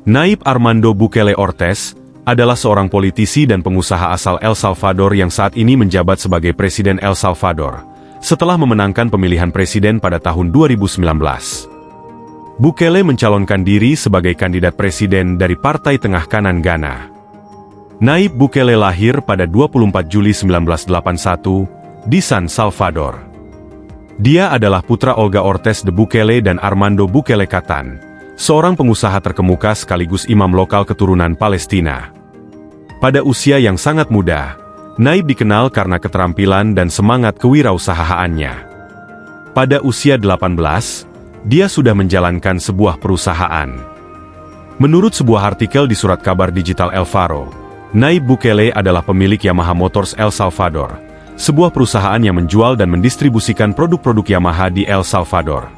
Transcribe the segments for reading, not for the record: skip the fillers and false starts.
Nayib Armando Bukele Ortez adalah seorang politisi dan pengusaha asal El Salvador yang saat ini menjabat sebagai Presiden El Salvador, setelah memenangkan pemilihan presiden pada tahun 2019. Bukele mencalonkan diri sebagai kandidat presiden dari Partai Tengah Kanan Ghana. Nayib Bukele lahir pada 24 Juli 1981 di San Salvador. Dia adalah putra Olga Ortez de Bukele dan Armando Bukele Katan, seorang pengusaha terkemuka sekaligus imam lokal keturunan Palestina. Pada usia yang sangat muda, Nayib dikenal karena keterampilan dan semangat kewirausahaannya. Pada usia 18, dia sudah menjalankan sebuah perusahaan. Menurut sebuah artikel di surat kabar digital El Faro, Nayib Bukele adalah pemilik Yamaha Motors El Salvador, sebuah perusahaan yang menjual dan mendistribusikan produk-produk Yamaha di El Salvador.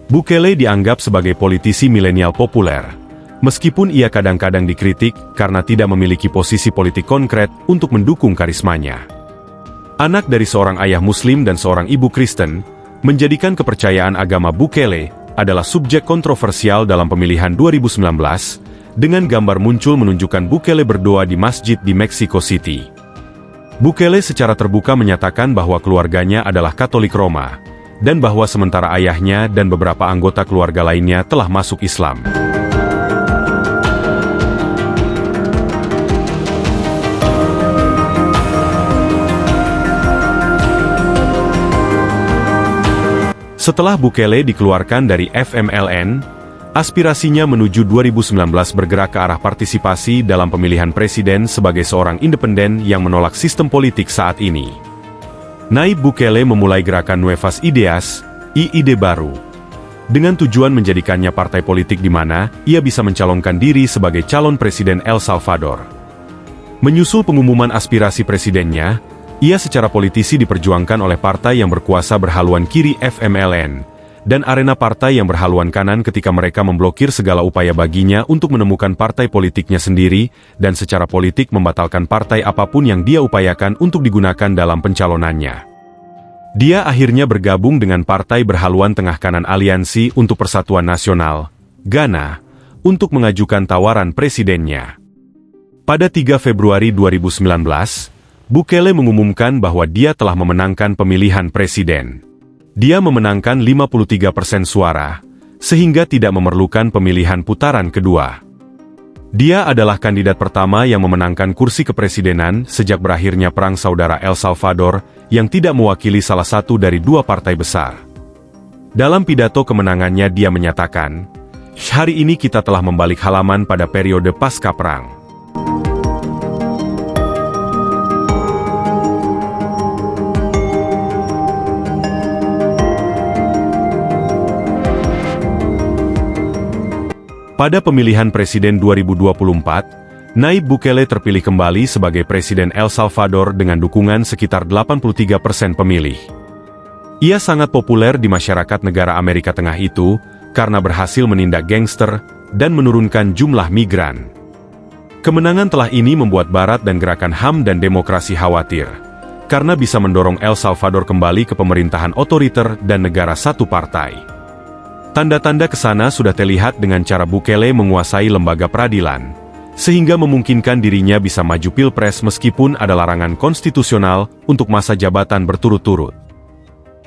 Bukele dianggap sebagai politisi milenial populer, meskipun ia kadang-kadang dikritik karena tidak memiliki posisi politik konkret untuk mendukung karismanya. Anak dari seorang ayah Muslim dan seorang ibu Kristen, menjadikan kepercayaan agama Bukele adalah subjek kontroversial dalam pemilihan 2019, dengan gambar muncul menunjukkan Bukele berdoa di masjid di Mexico City. Bukele secara terbuka menyatakan bahwa keluarganya adalah Katolik Roma, dan bahwa sementara ayahnya dan beberapa anggota keluarga lainnya telah masuk Islam. Setelah Bukele dikeluarkan dari FMLN, aspirasinya menuju 2019 bergerak ke arah partisipasi dalam pemilihan presiden sebagai seorang independen yang menolak sistem politik saat ini. Nayib Bukele memulai gerakan Nuevas Ideas, Ide Baru, dengan tujuan menjadikannya partai politik di mana ia bisa mencalonkan diri sebagai calon presiden El Salvador. Menyusul pengumuman aspirasi presidennya, ia secara politisi diperjuangkan oleh partai yang berkuasa berhaluan kiri FMLN, dan arena partai yang berhaluan kanan ketika mereka memblokir segala upaya baginya untuk menemukan partai politiknya sendiri, dan secara politik membatalkan partai apapun yang dia upayakan untuk digunakan dalam pencalonannya. Dia akhirnya bergabung dengan partai berhaluan tengah kanan Aliansi untuk Persatuan Nasional, Ghana, untuk mengajukan tawaran presidennya. Pada 3 Februari 2019, Bukele mengumumkan bahwa dia telah memenangkan pemilihan presiden. Dia memenangkan 53% suara, sehingga tidak memerlukan pemilihan putaran kedua. Dia adalah kandidat pertama yang memenangkan kursi kepresidenan sejak berakhirnya Perang Saudara El Salvador, yang tidak mewakili salah satu dari dua partai besar. Dalam pidato kemenangannya dia menyatakan, "Hari ini kita telah membalik halaman pada periode pasca perang." Pada pemilihan presiden 2024, Nayib Bukele terpilih kembali sebagai Presiden El Salvador dengan dukungan sekitar 83% pemilih. Ia sangat populer di masyarakat negara Amerika Tengah itu karena berhasil menindak gangster dan menurunkan jumlah migran. Kemenangan telah ini membuat Barat dan gerakan HAM dan demokrasi khawatir, karena bisa mendorong El Salvador kembali ke pemerintahan otoriter dan negara satu partai. Tanda-tanda kesana sudah terlihat dengan cara Bukele menguasai lembaga peradilan, sehingga memungkinkan dirinya bisa maju pilpres meskipun ada larangan konstitusional untuk masa jabatan berturut-turut.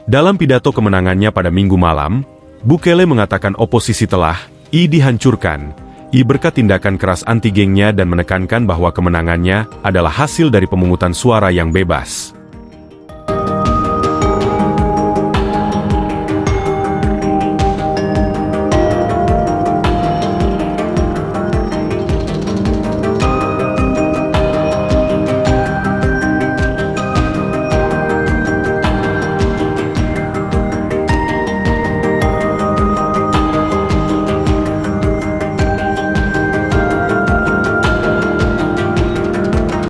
Dalam pidato kemenangannya pada Minggu malam, Bukele mengatakan oposisi telah dihancurkan, berkat tindakan keras anti-gengnya dan menekankan bahwa kemenangannya adalah hasil dari pemungutan suara yang bebas.